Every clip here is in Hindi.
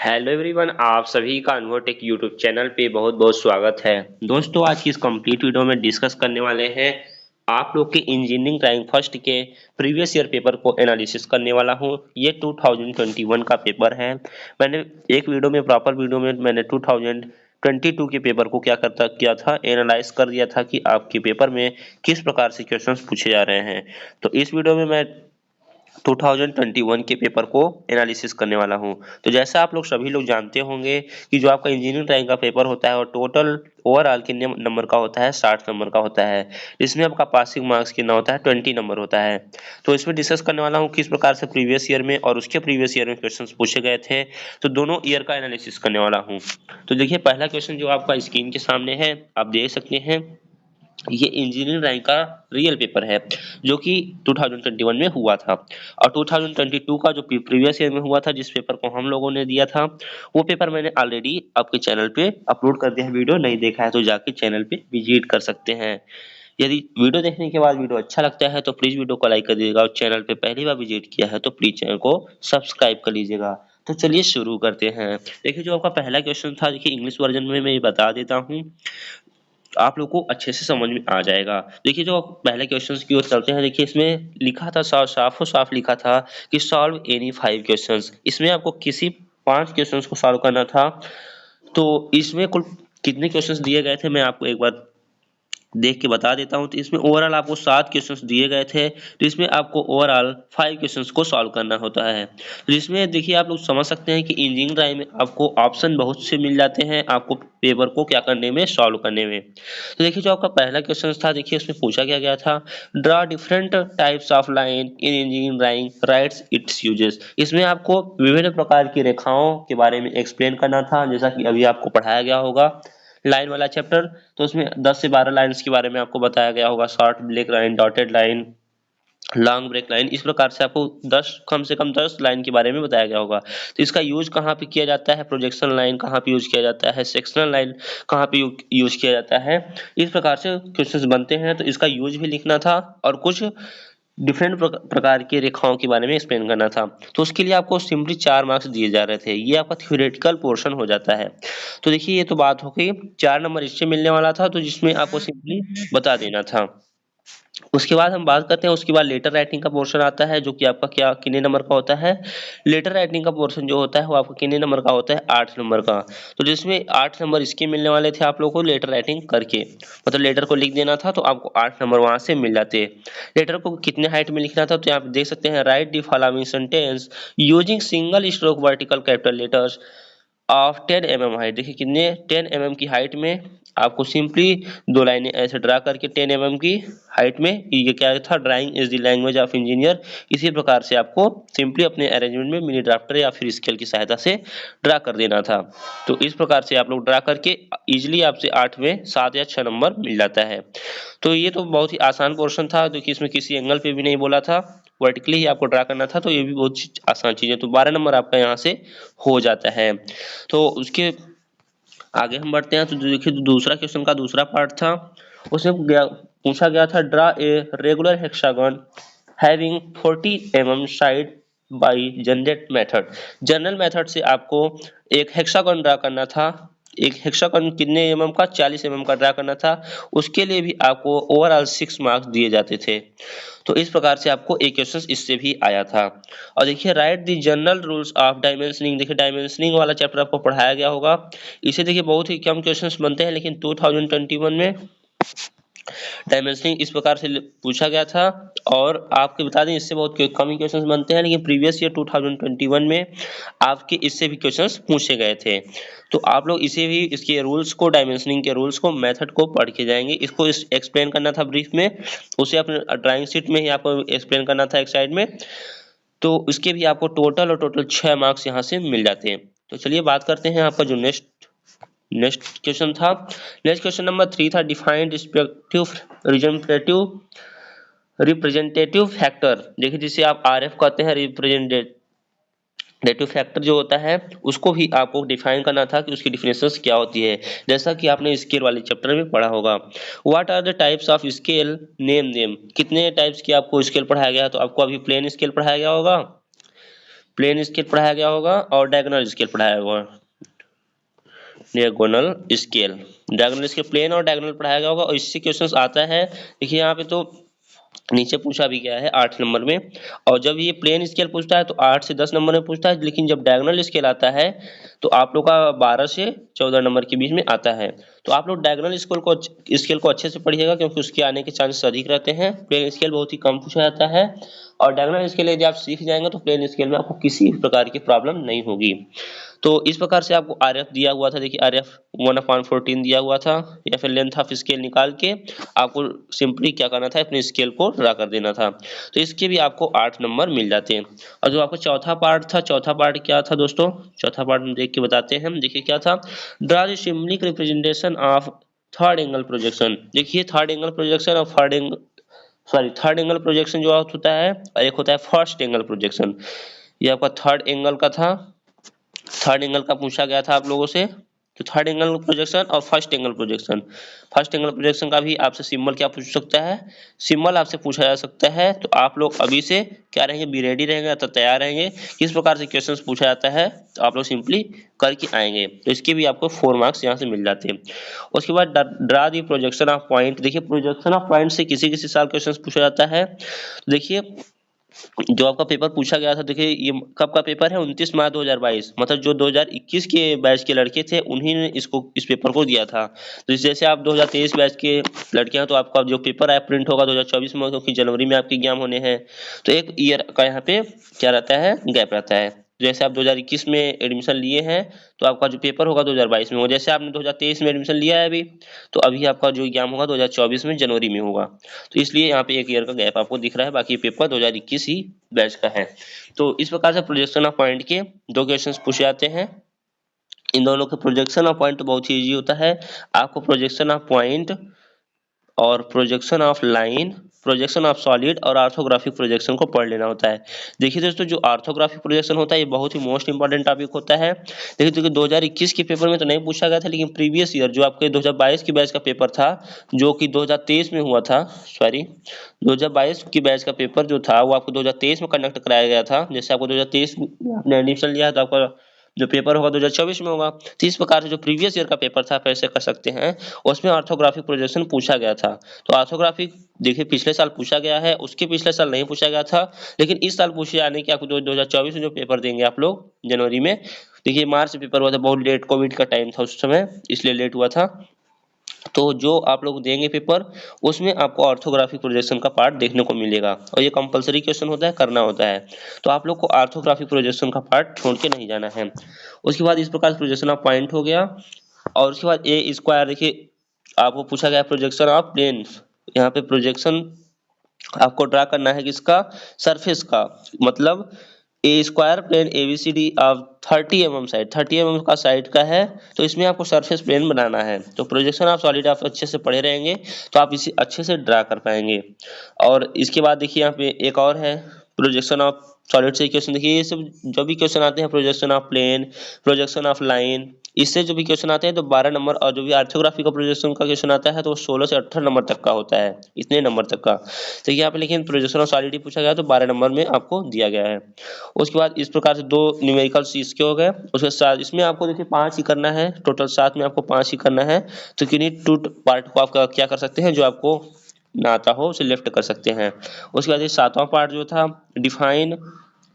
हेलो एवरीवन, आप सभी का अनुभव टेक यूट्यूब चैनल पे बहुत बहुत स्वागत है। दोस्तों, आज की इस कंप्लीट वीडियो में डिस्कस करने वाले हैं आप लोग के इंजीनियरिंग रैंक फर्स्ट के प्रीवियस ईयर पेपर को एनालिसिस करने वाला हूं। ये 2021 का पेपर है। मैंने एक वीडियो में प्रॉपर वीडियो में मैंने 2022 के पेपर को क्या करता किया था, एनालाइज कर दिया था कि आपके पेपर में किस प्रकार से क्वेश्चंस पूछे जा रहे हैं। तो इस वीडियो में मैं 2021 के पेपर को एनालिसिस करने वाला हूं। तो जैसा आप लोग सभी लोग जानते होंगे कि जो आपका इंजीनियरिंग रैंक का पेपर होता है और टोटल ओवरऑल कितने नंबर का होता है, 60 नंबर का होता है। इसमें आपका पासिंग मार्क्स कितना होता है, 20 नंबर होता है। तो इसमें डिस्कस करने वाला हूँ किस प्रकार से प्रीवियस ईयर में और उसके प्रीवियस ईयर में क्वेश्चन पूछे गए थे। तो दोनों ईयर का एनालिसिस करने वाला हूँ। तो देखिए, पहला क्वेश्चन जो आपका स्क्रीन के सामने है, आप देख सकते हैं। ये इंजीनियरिंग रैंक का रियल पेपर है जो कि 2021 में हुआ था। और 2022 का जो प्रीवियस ईयर में हुआ था, जिस पेपर को हम लोगों ने दिया था, वो पेपर मैंने ऑलरेडी आपके चैनल पे अपलोड कर दिया है। वीडियो नहीं देखा है तो जाके चैनल पे विजिट कर सकते हैं। यदि वीडियो देखने के बाद वीडियो अच्छा लगता है तो प्लीज वीडियो को लाइक कर दीजिएगा, और चैनल पे पहली बार विजिट किया है तो प्लीज चैनल को सब्सक्राइब कर लीजिएगा। तो चलिए शुरू करते हैं। देखिए, जो आपका पहला क्वेश्चन था, देखिए इंग्लिश वर्जन में मैं ये बता देता हूँ, आप लोग को अच्छे से समझ में आ जाएगा। देखिए, जो पहले क्वेश्चंस की ओर चलते हैं, देखिए इसमें लिखा था, साफो साफ लिखा था कि सॉल्व एनी 5 क्वेश्चंस। इसमें आपको किसी 5 क्वेश्चंस को सॉल्व करना था। तो इसमें कुल कितने क्वेश्चंस दिए गए थे मैं आपको एक बार देख के बता देता हूं। तो इसमें ओवरऑल आपको 7 क्वेश्चंस दिए गए थे। तो इसमें आपको ओवरऑल 5 क्वेश्चंस को सॉल्व करना होता है। तो इसमें देखिए, आप लोग समझ सकते हैं कि इंजीनियरिंग ड्राइव में आपको ऑप्शन बहुत से मिल जाते हैं आपको पेपर को क्या करने में, सॉल्व करने में। तो देखिए, जो आपका पहला क्वेश्चन था, देखिए उसमें पूछा क्या गया था, draw different types of line in engineering drawing, rights it's uses. इसमें आपको विभिन्न प्रकार की रेखाओं के बारे में एक्सप्लेन करना था, जैसा कि अभी आपको पढ़ाया गया होगा लाइन वाला चैप्टर। तो उसमें 10 से 12 लाइन्स के बारे में आपको बताया गया होगा, short break line, dotted line, long break line. इस प्रकार से आपको 10, कम से कम 10 लाइन के बारे में बताया गया होगा। तो इसका यूज कहाँ पे किया जाता है, प्रोजेक्शन लाइन कहाँ पे यूज किया जाता है, सेक्शनल लाइन कहाँ पे यूज किया जाता है। इस प्रकार से क्वेश्चंस बनते हैं। तो इसका यूज भी लिखना था और कुछ डिफरेंट प्रकार की रेखाओं के बारे में एक्सप्लेन करना था। तो उसके लिए आपको सिंपली 4 मार्क्स दिए जा रहे थे। ये आपका थ्योरेटिकल पोर्शन हो जाता है। तो देखिए, ये तो बात हो गई, 4 नंबर इससे मिलने वाला था, तो जिसमें आपको सिंपली बता देना था। उसके बाद हम बात करते हैं, उसके बाद लेटर राइटिंग का पोर्शन आता है, जो कि आपका क्या कितने नंबर का होता है। लेटर राइटिंग का पोर्शन जो होता है वो आपका कितने नंबर का होता है, 8 नंबर का। तो जिसमें 8 नंबर इसके मिलने वाले थे आप लोगों को लेटर राइटिंग करके, मतलब लेटर को लिख देना था तो आपको 8 नंबर वहां से मिल जाते। लेटर को कितने हाइट में लिखना था, तो यहाँ पे देख सकते हैं, right the following sentence using single stroke vertical capital letters of 10 mm height. देखिए कितने, 10 mm की हाइट में आपको सिंपली 2 लाइनें ऐसे ड्रा करके 10 mm की हाइट में, ये क्या था, drawing is the language of engineer. इसी प्रकार से आपको सिंपली अपने अरेंजमेंट में मिनी ड्राफ्टर या फिर स्केल की सहायता से ड्रा कर देना था। तो इस प्रकार से आप लोग ड्रा करके इजिली आपसे 8 में 7 या 6 नंबर मिल जाता है। तो ये तो बहुत ही आसान पोर्शन था, जो कि इसमें किसी एंगल पे भी नहीं बोला था, वर्टिकली ही आपको ड्रा करना था। तो ये भी बहुत आसान चीज है। तो 12 नंबर आपका यहाँ से हो जाता है। तो उसके आगे हम बढ़ते हैं। तो देखिए, जो दूसरा क्वेश्चन का दूसरा पार्ट था, उसमें पूछा गया था, draw a regular hexagon having 40 mm side by generate method. General method से आपको एक हेक्सागन ड्रा करना था। एक हेक्सागन कितने एमएम का, 40 mm का ड्रा करना था। उसके लिए भी आपको ओवरऑल 6 मार्क्स दिए जाते थे। तो इस प्रकार से आपको एक क्वेश्चन इससे भी आया था। और देखिए, right the general rules of dimensioning. देखिए, डायमेंशनिंग वाला चैप्टर आपको पढ़ाया गया होगा। इसे देखिए बहुत ही कम क्वेश्चंस बनते हैं, लेकिन 2021 में डायमेंशनिंग इस प्रकार से पूछा गया था। और आपके बता दें, इससे बहुत कम ही क्वेश्चंस बनते हैं, लेकिन प्रीवियस ईयर 2021 में आपके इससे भी क्वेश्चंस पूछे गए थे। तो आप लोग इसे भी, इसके रूल्स को, डायमेंशनिंग के रूल्स को, मेथड को पढ़ के जाएंगे। इसको एक्सप्लेन करना था ब्रीफ में, उसे अपने ड्राइंग शीट में ही आपको एक्सप्लेन करना था एक साइड में। तो उसके भी आपको टोटल 6 मार्क्स यहाँ से मिल जाते हैं। तो चलिए बात करते हैं आपका जो नेक्स्ट नेक्स्ट क्वेश्चन था। नेक्स्ट क्वेश्चन नंबर 3 था, डिफाइन रिस्पेक्टिव रिप्रेजेंटेटिव फैक्टर। देखिए, जिसे आप आरएफ कहते हैं, रिप्रेजेंटेटिव फैक्टर जो होता है, उसको भी आपको डिफाइन करना था कि उसकी डिफिनेशंस क्या होती है, जैसा कि आपने स्केल वाले चैप्टर में पढ़ा होगा। What are the types of scale, name them. कितने टाइप्स की आपको स्केल पढ़ाया गया, तो आपको अभी प्लेन स्केल पढ़ाया गया होगा, प्लेन स्केल पढ़ाया गया होगा और डायगोनल स्केल पढ़ाया होगा। Diagonal scale, diagonal scale plain और डायगोनल पढ़ाया गया होगा और इससे क्वेश्चंस आता है। देखिए यहाँ पे तो नीचे पूछा भी गया है 8 नंबर में, और जब ये प्लेन स्केल पूछता है तो 8 से 10 नंबर में पूछता है, लेकिन जब डायगोनल स्केल आता है तो आप लोग का 12 से 14 नंबर के बीच में आता है। तो आप लोग डायगोनल स्केल को अच्छे से पढ़िएगा, क्योंकि उसके आने के चांसेस अधिक रहते हैं। प्लेन स्केल बहुत ही कम पूछा जाता है, और डायगोनल स्केल यदि आप सीख जाएंगे तो प्लेन स्केल में आपको किसी भी प्रकार की प्रॉब्लम नहीं होगी। तो इस प्रकार से आपको आरएफ दिया हुआ था। देखिए आरएफ 1/14 दिया हुआ था, या फिर लेंथ ऑफ स्केल निकाल के आपको सिंपली क्या करना था, अपने स्केल को ड्रा कर देना था। तो इसके भी आपको 8 नंबर मिल जाते हैं। और जो आपको चौथा पार्ट था, चौथा पार्ट क्या था दोस्तों, चौथा पार्ट हम देख के बताते हैं। देखिए क्या था, draw the symbolic representation of third angle projection. देखिए थर्ड एंगल प्रोजेक्शन और थर्ड एंगल प्रोजेक्शन जो होता है, और एक होता है फर्स्ट एंगल प्रोजेक्शन। ये आपका थर्ड एंगल का था, थर्ड एंगल का पूछा गया था आप लोगों से। तो थर्ड एंगल प्रोजेक्शन और first angle projection, first angle projection का भी आपसे सिंबल क्या पूछ सकता है, सिंबल आपसे पूछा जा सकता है। तो आप लोग अभी से क्या रहेंगे, बी रेडी रहेंगे, तो तैयार रहेंगे। किस प्रकार से क्वेश्चंस पूछा जाता है तो आप लोग सिंपली करके आएंगे, तो इसके भी आपको 4 मार्क्स यहाँ से मिल जाते हैं। उसके बाद draw the projection of point. देखिए प्रोजेक्शन ऑफ पॉइंट से किसी किसी साल क्वेश्चन पूछा जाता है। तो देखिए जो आपका पेपर पूछा गया था, देखिए ये कब का पेपर है, 29 मार्च 2022, मतलब जो 2021 के बैच के लड़के थे उन्हीं ने इस पेपर को दिया था। तो जैसे आप 2023 बैच के लड़के हैं तो आपका जो पेपर आया प्रिंट होगा 2024 में, क्योंकि जनवरी में आपके एग्जाम होने हैं। तो एक ईयर का यहाँ पे क्या रहता है, गैप रहता है। जैसे आप 2021 में एडमिशन लिए हैं तो आपका जो पेपर होगा 2022 में होगा। जैसे आपने 2023 में एडमिशन लिया है अभी, तो अभी आपका जो एग्जाम होगा 2024 में जनवरी में होगा। तो इसलिए यहाँ पे एक ईयर का गैप आपको दिख रहा है, बाकी पेपर 2021 ही बैच का है। तो इस प्रकार से प्रोजेक्शन ऑफ पॉइंट के 2 क्वेश्चंस पूछे जाते हैं। इन दोनों के प्रोजेक्शन ऑफ पॉइंट बहुत ही इजी होता है। आपको प्रोजेक्शन ऑफ पॉइंट और projection of line, projection of solid और ऑर्थोग्राफिक प्रोजेक्शन को पढ़ लेना होता है। देखिए दोस्तों जो ऑर्थोग्राफिक प्रोजेक्शन होता है ये बहुत ही मोस्ट इंपॉर्टेंट टॉपिक होता है। देखिए 2021 के पेपर में तो नहीं पूछा गया था, लेकिन प्रीवियस ईयर जो आपके 2022 के बैच का पेपर था, जो कि 2023 में हुआ था, सॉरी 2022 की बैच का पेपर जो था वो आपको 2023 में कंडक्ट कराया गया था। जैसे आपको 2023 में आपने एडमिशन लिया है तो आपका जो पेपर होगा 2024 में होगा। तो इस प्रकार से जो प्रीवियस ईयर का पेपर था आप ऐसे कर सकते हैं, उसमें ऑर्थोग्राफिक प्रोजेक्शन पूछा गया था। तो ऑर्थोग्राफिक देखिए पिछले साल पूछा गया है, उसके पिछले साल नहीं पूछा गया था, लेकिन इस साल पूछे जाने की आपको 2024 में जो पेपर देंगे आप लोग जनवरी में। देखिए मार्च पेपर हुआ था, बहुत लेट, कोविड का टाइम था उस समय, इसलिए लेट हुआ था। तो जो आप लोग देंगे पेपर उसमें आपको ऑर्थोग्राफिक प्रोजेक्शन का पार्ट देखने को मिलेगा, और ये कंपलसरी क्वेश्चन होता है, करना होता है। तो आप लोग को ऑर्थोग्राफिक प्रोजेक्शन का पार्ट छोड़ के नहीं जाना है। उसके बाद इस प्रकार प्रोजेक्शन ऑफ पॉइंट हो गया, और उसके बाद ए स्क्वायर। देखिए आपको पूछा गया प्रोजेक्शन ऑफ प्लेन। यहाँ पे प्रोजेक्शन आपको ड्रा करना है किसका, सरफेस का, मतलब a square plane ABCD of 30 mm side, 30 mm का साइड का है। तो इसमें आपको सरफेस प्लेन बनाना है। तो प्रोजेक्शन ऑफ सॉलिड आप अच्छे से पढ़े रहेंगे तो आप इसे अच्छे से ड्रा कर पाएंगे। और इसके बाद देखिए यहाँ पे एक और है प्रोजेक्शन ऑफ सॉलिड से क्वेश्चन। देखिए ये सब जो भी क्वेश्चन आते हैं, projection of plane, projection of line, इससे जो भी क्वेश्चन आते हैं तो 12 नंबर, और जो भी ऑर्थोग्राफी का प्रोजेक्शन का क्वेश्चन आता है तो वो 16 से 18 नंबर तक का होता है, इतने नंबर तक का। तो यहाँ पे लेकिन प्रोजेक्शन ऑफ सॉलिड पूछा गया तो 12 नंबर में आपको दिया गया है। उसके बाद इस प्रकार से 2 न्यूमेरिकल्स इसके हो गए। उसके साथ इसमें आपको देखिए 5 ही करना है, टोटल 7 में आपको 5 ही करना है। तो किन्हीं 2 पार्ट को आप क्या कर सकते हैं, जो आपको ना आता हो उसे लेफ्ट कर सकते हैं। उसके बाद ये 7वां पार्ट जो था, define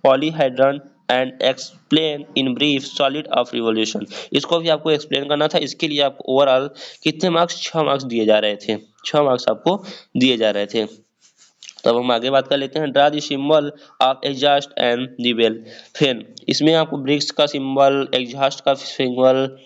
polyhedron and explain in brief solid of revolution, इसको भी आपको एक्सप्लेन करना था। इसके लिए आपको ओवरऑल कितने मार्क्स, 6 मार्क्स दिए जा रहे थे, 6 मार्क्स आपको दिए जा रहे थे। तब हम आगे बात कर लेते हैं, draw the symbol of exhaust and the bell fan. इसमें आपको ब्रिक्स का सिंबल, एग्जॉस्ट का सिंबल,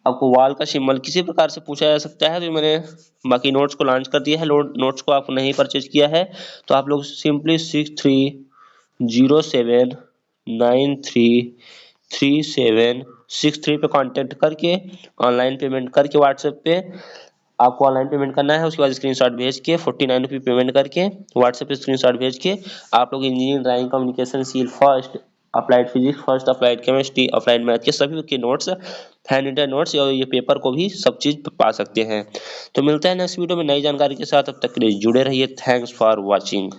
आपको वॉल का सिंबल किसी प्रकार से पूछा जा सकता है। तो मैंने बाकी नोट्स को लॉन्च कर दिया है, नोट्स को आप नहीं परचेज किया है तो आप लोग सिंपली 6307933763 पे कांटेक्ट करके ऑनलाइन पेमेंट करके व्हाट्सएप पे आपको ऑनलाइन पेमेंट करना है। उसके बाद स्क्रीनशॉट भेज के 49 रुपये पेमेंट करके व्हाट्सएप पे स्क्रीनशॉट भेज के आप लोग engineering drawing communication seal first, applied physics first, applied chemistry, applied math के सभी के नोट्स, हैंड रिटन नोट्स और ये पेपर को भी सब चीज़ पा सकते हैं। तो मिलता है नेक्स्ट वीडियो में नई जानकारी के साथ, तब तक के लिए जुड़े रहिए। Thanks for watching.